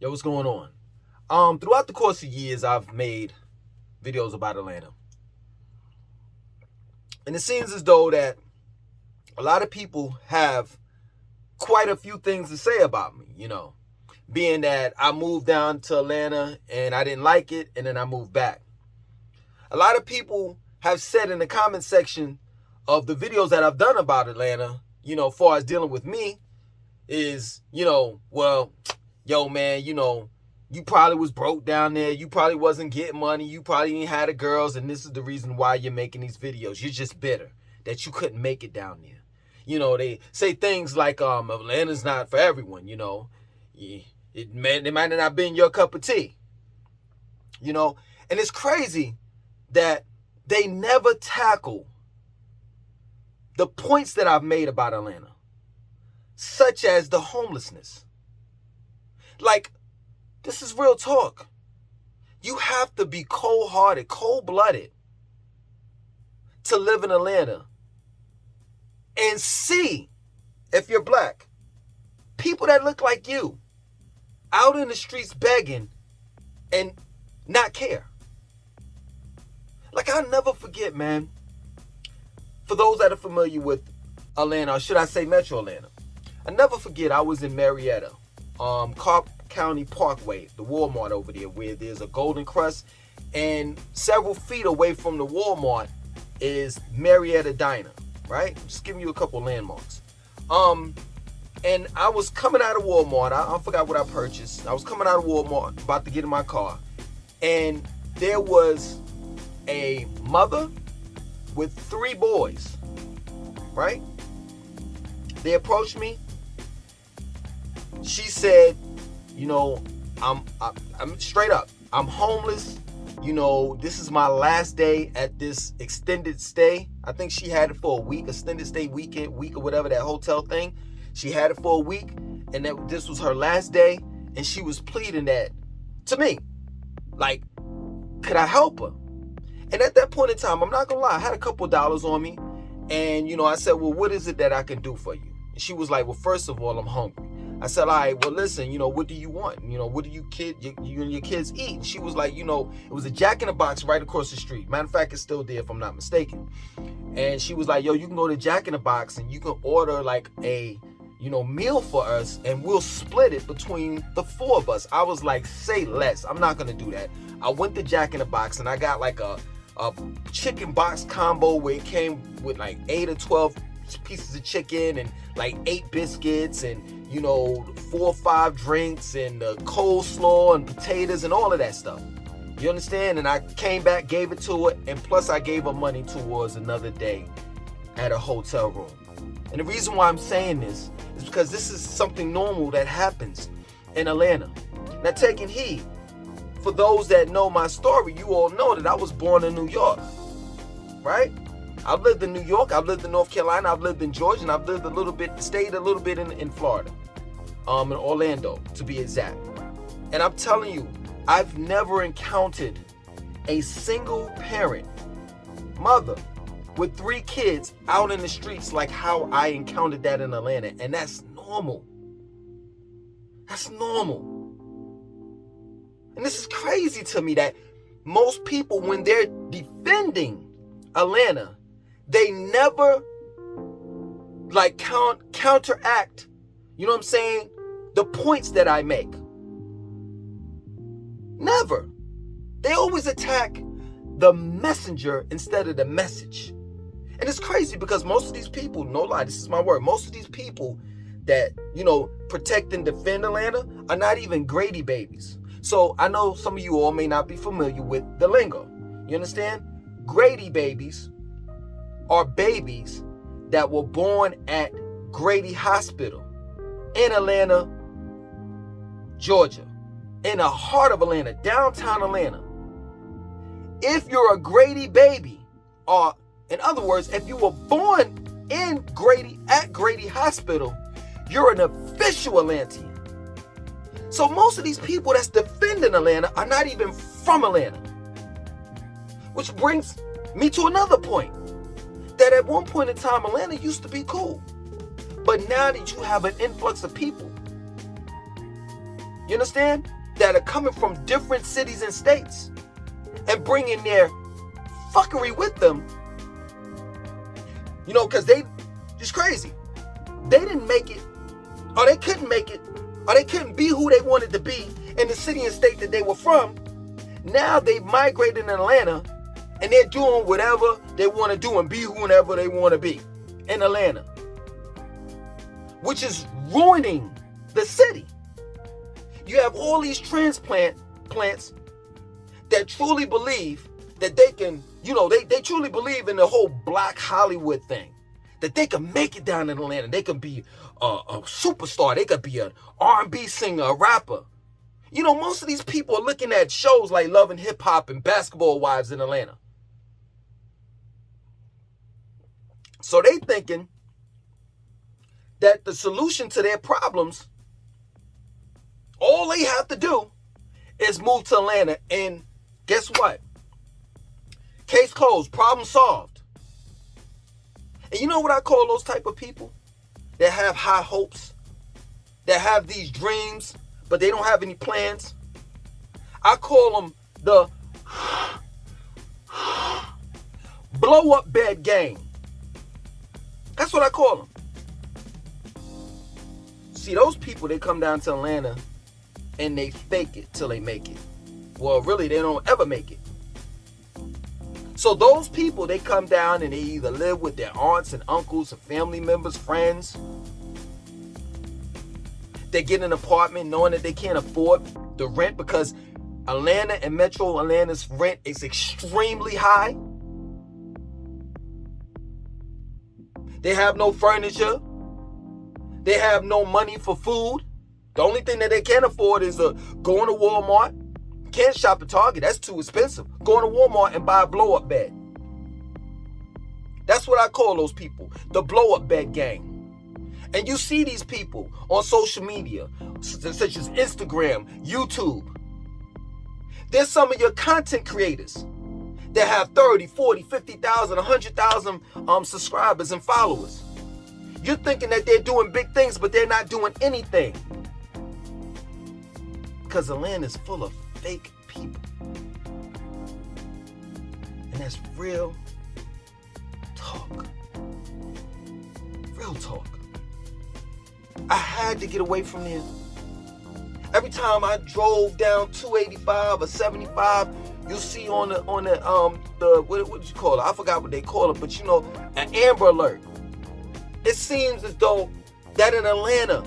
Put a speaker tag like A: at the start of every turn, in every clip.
A: Yo, what's going on? Throughout the course of years, I've made videos about Atlanta. And it seems as though that a lot of people have quite a few things to say about me, being that I moved down to Atlanta and I didn't like it, and then I moved back. A lot of people have said in the comment section of the videos that I've done about Atlanta, as far as dealing with me, is, well, yo, man, you probably was broke down there. You probably wasn't getting money. You probably ain't had the girls. And this is the reason why you're making these videos. You're just bitter that you couldn't make it down there. They say things like, Atlanta's not for everyone, It might not have been your cup of tea, And it's crazy that they never tackle the points that I've made about Atlanta, such as the homelessness. Like, this is real talk. You have to be cold-hearted, cold-blooded to live in Atlanta and see, if you're black, people that look like you out in the streets begging and not care. Like, I'll never forget, man, for those that are familiar with Atlanta, or should I say Metro Atlanta, I never forget I was in Marietta, Cobb County Parkway, the Walmart over there, where there's a Golden Crust, and several feet away from the Walmart is Marietta Diner, right? I'm just giving you a couple landmarks. And I was coming out of Walmart. I forgot what I purchased. I was coming out of Walmart, about to get in my car, and there was a mother with 3 boys, right? They approached me. She said, I'm straight up, I'm homeless. This is my last day at this extended stay. I think she had it for a week, extended stay week or whatever, that hotel thing. She had it for a week, and that this was her last day, and she was pleading that to me. Like, could I help her? And at that point in time, I'm not gonna lie, I had a couple dollars on me, and I said, well, what is it that I can do for you? And she was like, well, first of all, I'm hungry. I said, all right, well, listen, what do you want? What do you and your kids eat? And she was like, it was a Jack in the Box right across the street. Matter of fact, it's still there if I'm not mistaken. And she was like, yo, you can go to Jack in the Box and you can order like a, meal for us, and we'll split it between the 4 of us. I was like, say less. I'm not going to do that. I went to Jack in the Box and I got like a chicken box combo where it came with like 8 or 12 pieces of chicken and like 8 biscuits and 4 or 5 drinks and coleslaw and potatoes and all of that stuff. You understand? And I came back, gave it to her, and plus I gave her money towards another day at a hotel room. And the reason why I'm saying this is because this is something normal that happens in Atlanta. Now, taking heed, for those that know my story, you all know that I was born in New York, right? I've lived in New York, I've lived in North Carolina, I've lived in Georgia, and I've stayed a little bit in Florida, in Orlando, to be exact. And I'm telling you, I've never encountered a single parent, mother, with 3 kids out in the streets like how I encountered that in Atlanta. And that's normal. That's normal. And this is crazy to me that most people, when they're defending Atlanta, they never like counteract, the points that I make. Never. They always attack the messenger instead of the message. And it's crazy because most of these people, no lie, this is my word, most of these people that, protect and defend Atlanta are not even Grady babies. So I know some of you all may not be familiar with the lingo. You understand? Grady babies are babies that were born at Grady Hospital in Atlanta, Georgia, in the heart of Atlanta, downtown Atlanta. If you're a Grady baby, or in other words, if you were born in Grady at Grady Hospital, you're an official Atlantean. So most of these people that's defending Atlanta are not even from Atlanta. Which brings me to another point. That at one point in time, Atlanta used to be cool. But now that you have an influx of people, You understand? That are coming from different cities and states and bringing their fuckery with them. You know, because it's crazy. They didn't make it, or they couldn't make it, or they couldn't be who they wanted to be in the city and state that they were from. Now they migrated in Atlanta and they're doing whatever they want to do and be whoever they want to be in Atlanta, which is ruining the city. You have all these transplants that truly believe that they can, you know, they truly believe in the whole Black Hollywood thing, that they can make it down in Atlanta. They can be a superstar. They could be an R&B singer, a rapper. You know, most of these people are looking at shows like Love and Hip Hop and Basketball Wives in Atlanta. So they thinking that the solution to their problems, all they have to do is move to Atlanta, and guess what? Case closed, problem solved. And you know what I call those type of people that have high hopes, that have these dreams, but they don't have any plans? I call them the blow up bed gang. That's what I call them. See, those people, they come down to Atlanta and they fake it till they make it. Well, really, they don't ever make it. So those people, they come down and they either live with their aunts and uncles and family members, friends. They get an apartment knowing that they can't afford the rent because Atlanta and Metro Atlanta's rent is extremely high. They have no furniture. They have no money for food. The only thing that they can afford is going to Walmart. Can't shop at Target. That's too expensive. Going to Walmart and buy a blow-up bed. That's what I call those people, the blow-up bed gang. And you see these people on social media, such as Instagram, YouTube. There's some of your content creators that have 30, 40, 50,000, 100,000 subscribers and followers. You're thinking that they're doing big things, but they're not doing anything. Because the land is full of fake people. And that's real talk. Real talk. I had to get away from there. Every time I drove down 285 or 75, you'll see on the what did you call it? I forgot what they call it, but you know, an Amber Alert. It seems as though that in Atlanta,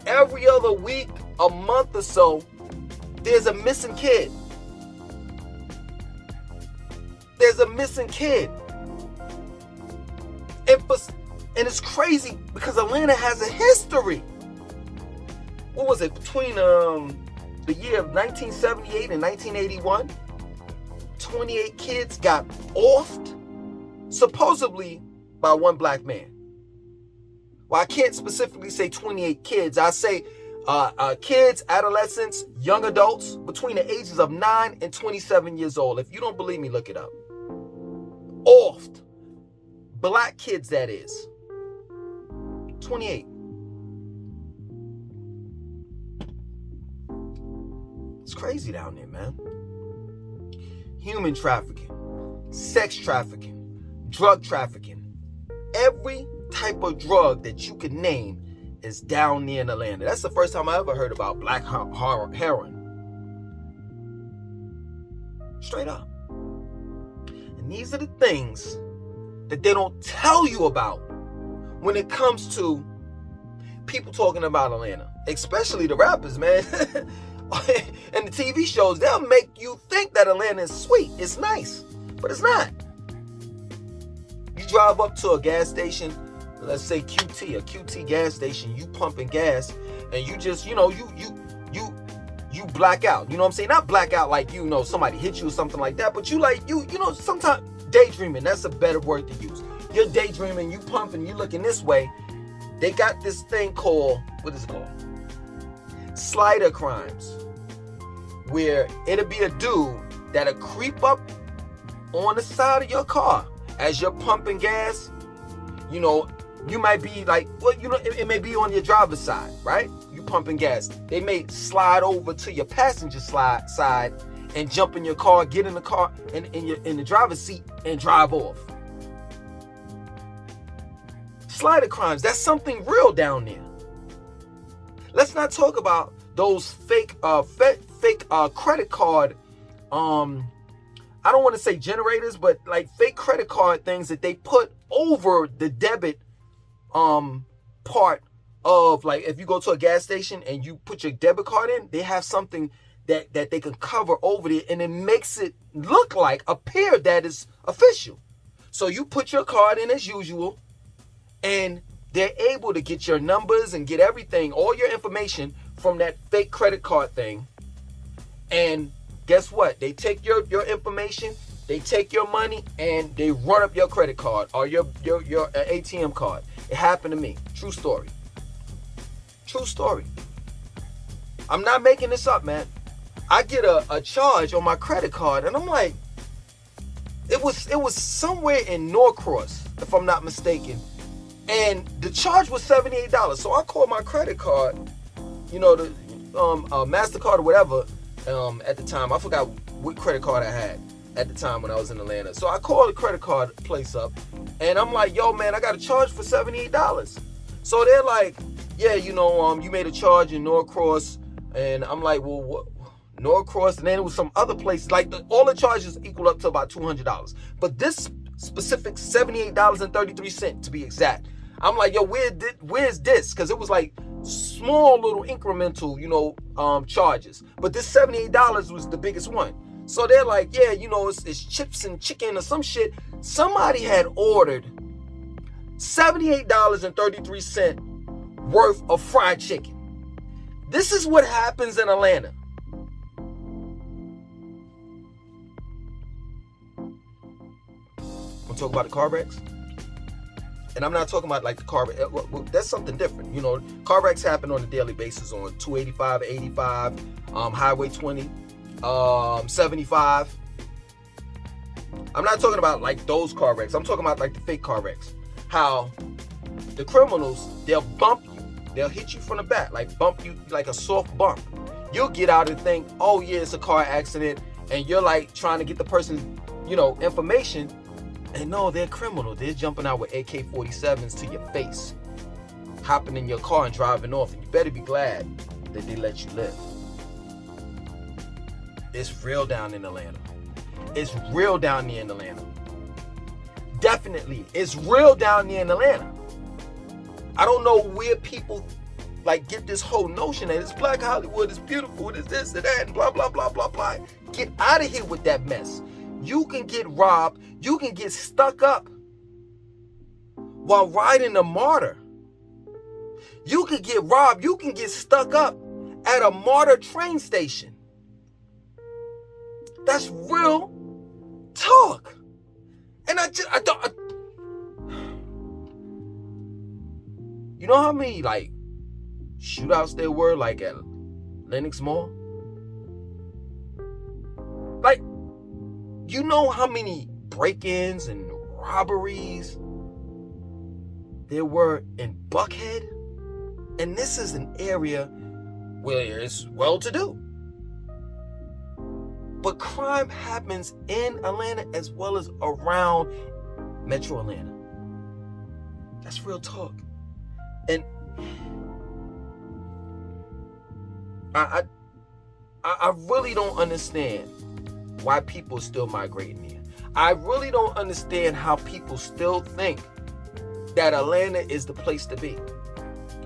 A: every other week, a month or so, there's a missing kid. There's a missing kid. And it's crazy because Atlanta has a history. What was it? Between the year of 1978 and 1981, 28 kids got offed, supposedly by one black man. Well, I can't specifically say 28 kids. I say kids, adolescents, young adults between the ages of 9 and 27 years old. If you don't believe me, look it up. Offed. Black kids, that is. 28. It's crazy down there, man. Human trafficking, sex trafficking, drug trafficking. Every type of drug that you could name is down there in Atlanta. That's the first time I ever heard about black heroin. Straight up. And these are the things that they don't tell you about when it comes to people talking about Atlanta, especially the rappers, man. And the TV shows, they'll make you think that Atlanta is sweet. It's nice, but it's not. You drive up to a gas station, let's say QT, a QT gas station, you pumping gas, and you just, you know, you black out. You know what I'm saying? Not black out like, you know, somebody hit you or something like that, but you like, you know, sometimes daydreaming, that's a better word to use. You're daydreaming, you pumping, you looking this way. They got this thing called, what is it called? Slider crimes, where it'll be a dude that'll creep up on the side of your car as you're pumping gas. You know, you might be like, well, you know, it may be on your driver's side, right? You pumping gas. They may slide over to your passenger side and jump in your car, get in the car in the driver's seat and drive off. Slider crimes, that's something real down there. Let's not talk about those fake credit card, I don't want to say generators, but like fake credit card things that they put over the debit part of, like, if you go to a gas station and you put your debit card in, they have something that they can cover over it, and it makes it appear that it's official. So you put your card in as usual, and they're able to get your numbers and get everything, all your information from that fake credit card thing. And guess what? They take your information, they take your money, and they run up your credit card or your ATM card. It happened to me. True story. True story. I'm not making this up, man. I get a charge on my credit card, and I'm like, it was somewhere in Norcross, if I'm not mistaken. And the charge was $78. So I called my credit card, the MasterCard or whatever, at the time. I forgot what credit card I had at the time when I was in Atlanta. So I called the credit card place up, and I'm like, yo, man, I got a charge for $78. So they're like, yeah, you made a charge in Norcross. And I'm like, well, what? Norcross? And then it was some other places. Like, all the charges equal up to about $200. But this specific $78.33 to be exact. I'm like, yo, where's this? Because it was like small little incremental, charges. But this $78 was the biggest one. So they're like, yeah, it's chips and chicken or some shit. Somebody had ordered $78.33 worth of fried chicken. This is what happens in Atlanta. We'll talk about the car wrecks. And I'm not talking about like the car wreck. That's something different. Car wrecks happen on a daily basis on 285, 85, Highway 20, 75. I'm not talking about like those car wrecks. I'm talking about like the fake car wrecks. How the criminals, they'll bump you. They'll hit you from the back, like bump you like a soft bump. You'll get out and think, oh yeah, it's a car accident. And you're like trying to get the person's, information. And no, they're criminal. They're jumping out with AK-47s to your face, hopping in your car and driving off. And you better be glad that they let you live. It's real down in Atlanta. It's real down there in Atlanta. Definitely, it's real down there in Atlanta. I don't know where people like get this whole notion that it's Black Hollywood, it's beautiful, it's this and that, and blah, blah, blah, blah, blah. Get out of here with that mess. You can get robbed. You can get stuck up while riding a MARTA. You can get robbed. You can get stuck up at a MARTA train station. That's real talk. And I don't. You know how many like shootouts there were like at Lenox Mall? Like, you know how many break-ins and robberies there were in Buckhead? And this is an area where it's well-to-do. But crime happens in Atlanta as well as around Metro Atlanta. That's real talk. And I really don't understand why people are still migrating here. I really don't understand how people still think that Atlanta is the place to be.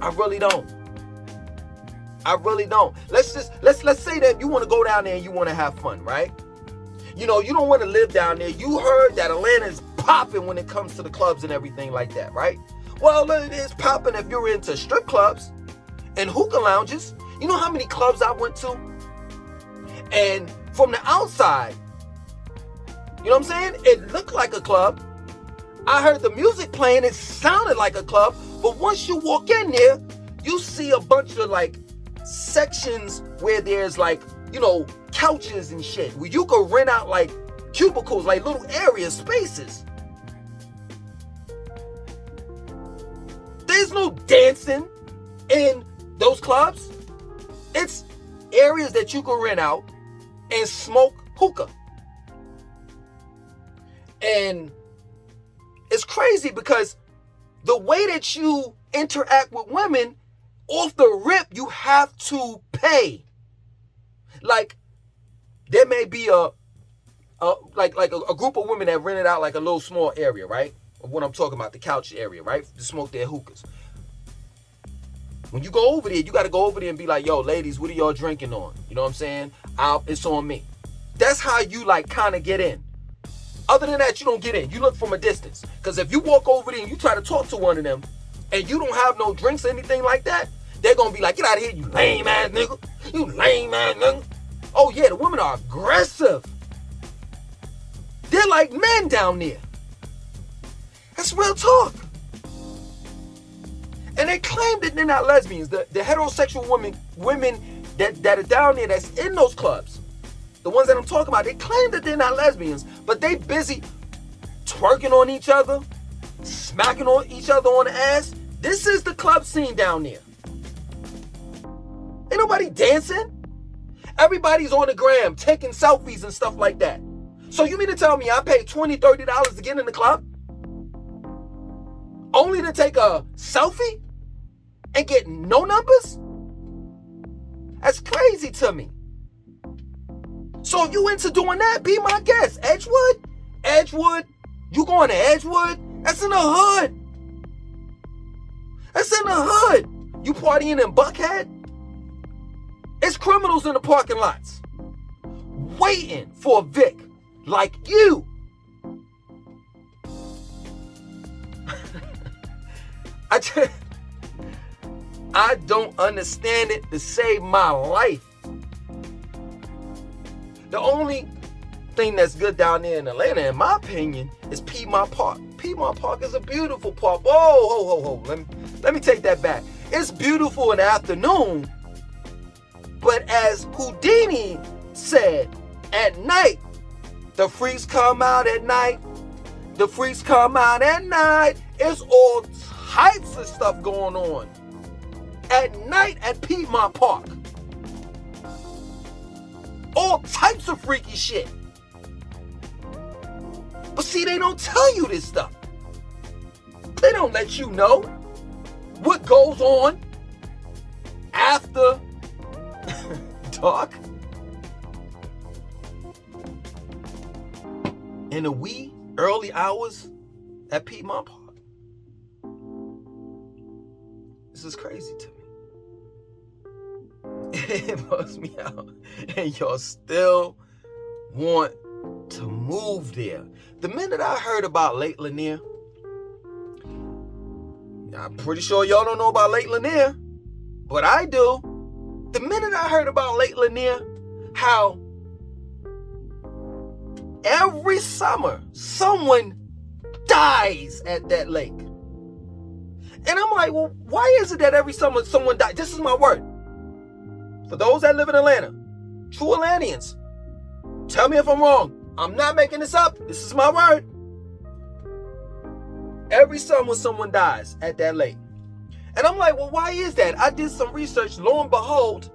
A: I really don't. I really don't. Let's say that you want to go down there and you want to have fun, right? You don't want to live down there. You heard that Atlanta is popping when it comes to the clubs and everything like that, right? Well, it is popping if you're into strip clubs and hookah lounges. You know how many clubs I went to? And from the outside, you know what I'm saying? It looked like a club. I heard the music playing. It sounded like a club. But once you walk in there, you see a bunch of like sections where there's like, couches and shit, where you could rent out like cubicles, like little area spaces. There's no dancing in those clubs, it's areas that you can rent out and smoke hookah. And it's crazy because the way that you interact with women, off the rip, you have to pay. Like, there may be a group of women that rented out like a little small area, right? Of what I'm talking about, the couch area, right? To smoke their hookahs. When you go over there, you got to go over there and be like, yo, ladies, what are y'all drinking on? You know what I'm saying? It's on me. That's how you like kind of get in. Other than that, you don't get in. You look from a distance. Because if you walk over there and you try to talk to one of them and you don't have no drinks or anything like that, they're going to be like, get out of here, you lame ass nigga. You lame ass nigga. Oh yeah, the women are aggressive. They're like men down there. That's real talk. And they claim that they're not lesbians. The heterosexual women that are down there that's in those clubs, the ones that I'm talking about, they claim that they're not lesbians, but they busy twerking on each other, smacking on each other on the ass. This is the club scene down there. Ain't nobody dancing. Everybody's on the gram taking selfies and stuff like that. So you mean to tell me I paid $20, $30 to get in the club? Only to take a selfie and get no numbers? That's crazy to me. So if you into doing that, be my guest. Edgewood, you going to Edgewood? That's in the hood. That's in the hood. You partying in Buckhead? It's criminals in the parking lots waiting for a Vic like you. I don't understand it to save my life. The only thing that's good down there in Atlanta, in my opinion, is Piedmont Park. Piedmont Park is a beautiful park. Whoa. Let me take that back. It's beautiful in the afternoon, but as Houdini said, at night, the freaks come out at night. The freaks come out at night. It's all types of stuff going on at night at Piedmont Park. All types of freaky shit. But see, they don't tell you this stuff. They don't let you know what goes on after dark. In the wee early hours at Piedmont Park. This is crazy to me. It bugs me out. And y'all still want to move there. The minute I heard about Lake Lanier, I'm pretty sure y'all don't know about Lake Lanier, but I do. The minute I heard about Lake Lanier, how every summer someone dies at that lake. And I'm like, well, why is it that every summer someone dies? This is my word. For those that live in Atlanta, true Atlanteans, tell me if I'm wrong. I'm not making this up. This is my word. Every summer someone dies at that lake. And I'm like, well, why is that? I did some research. Lo and behold,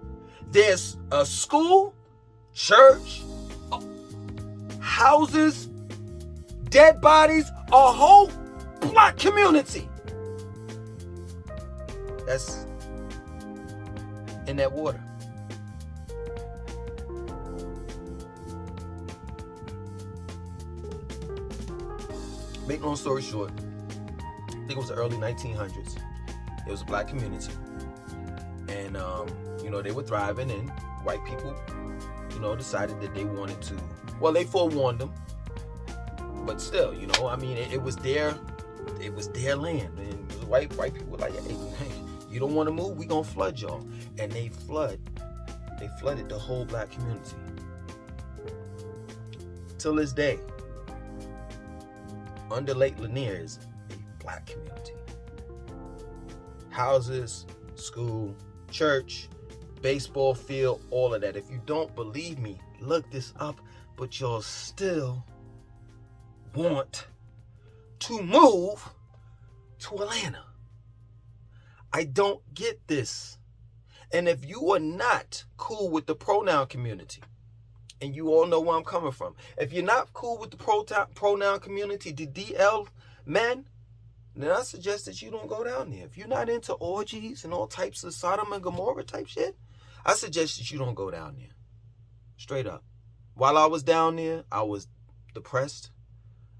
A: there's a school, church, houses, dead bodies, a whole black community that's in that water. Make long story short, I think it was the early 1900s. It was a black community. And, they were thriving, and white people, decided that they wanted to, well, they forewarned them. But still, it was their land. And white people were like, hey, you don't want to move? We gonna flood y'all. And they flooded the whole black community. Till this day, under Lake Lanier is a black community. Houses, school, church, baseball field, all of that. If you don't believe me, look this up, but y'all still want to move to Atlanta. I don't get this. And if you are not cool with the pronoun community, and you all know where I'm coming from, if you're not cool with the pronoun community, the DL men, then I suggest that you don't go down there. If you're not into orgies and all types of Sodom and Gomorrah type shit, I suggest that you don't go down there. Straight up. While I was down there, I was depressed.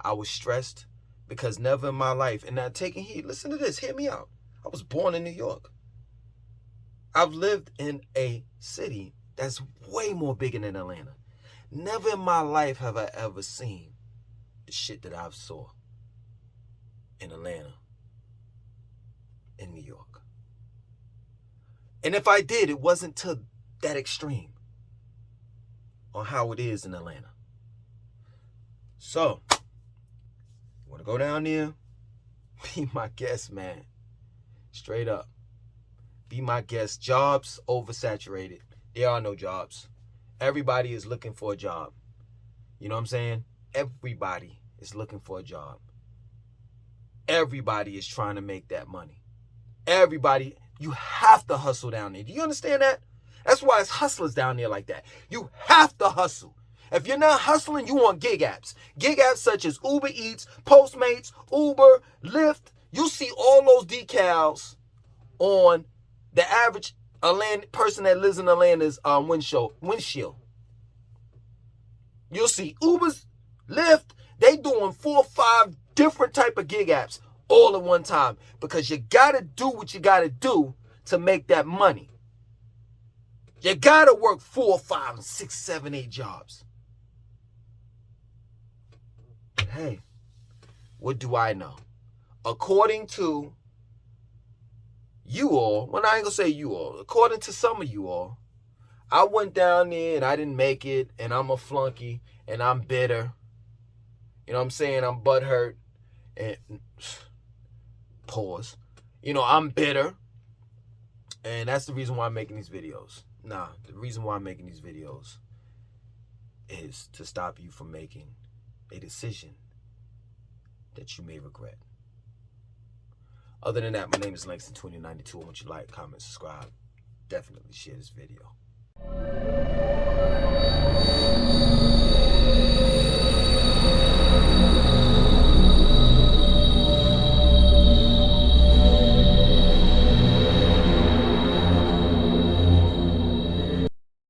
A: I was stressed because never in my life, and now taking heed, listen to this, hear me out. I was born in New York. I've lived in a city that's way more bigger than Atlanta. Never in my life have I ever seen the shit that I've saw in Atlanta, in New York. And if I did, it wasn't to that extreme on how it is in Atlanta. So, you want to go down there? Be my guest, man. Straight up. Be my guest. Jobs oversaturated. There are no jobs. Everybody is looking for a job. You know what I'm saying? Everybody is looking for a job. Everybody is trying to make that money. Everybody, you have to hustle down there. Do you understand that? That's why it's hustlers down there like that. You have to hustle. If you're not hustling, you want gig apps. Gig apps such as Uber Eats, Postmates, Uber, Lyft. You see all those decals on the average person that lives in Atlanta's windshield. You'll see Ubers, Lyft, they doing 4 or 5 different type of gig apps all at one time because you gotta do what you gotta do to make that money. You gotta work 4, 5, 6, 7, 8 jobs. Hey, what do I know? According to you all, well, I ain't gonna say you all, according to some of you all, I went down there and I didn't make it, and I'm a flunky, and I'm bitter. You know what I'm saying? I'm butthurt, and pause. You know, I'm bitter, and that's the reason why I'm making these videos. Nah, the reason why I'm making these videos is to stop you from making a decision that you may regret. Other than that, my name is Langston2092. I want you to like, comment, subscribe. Definitely share this video.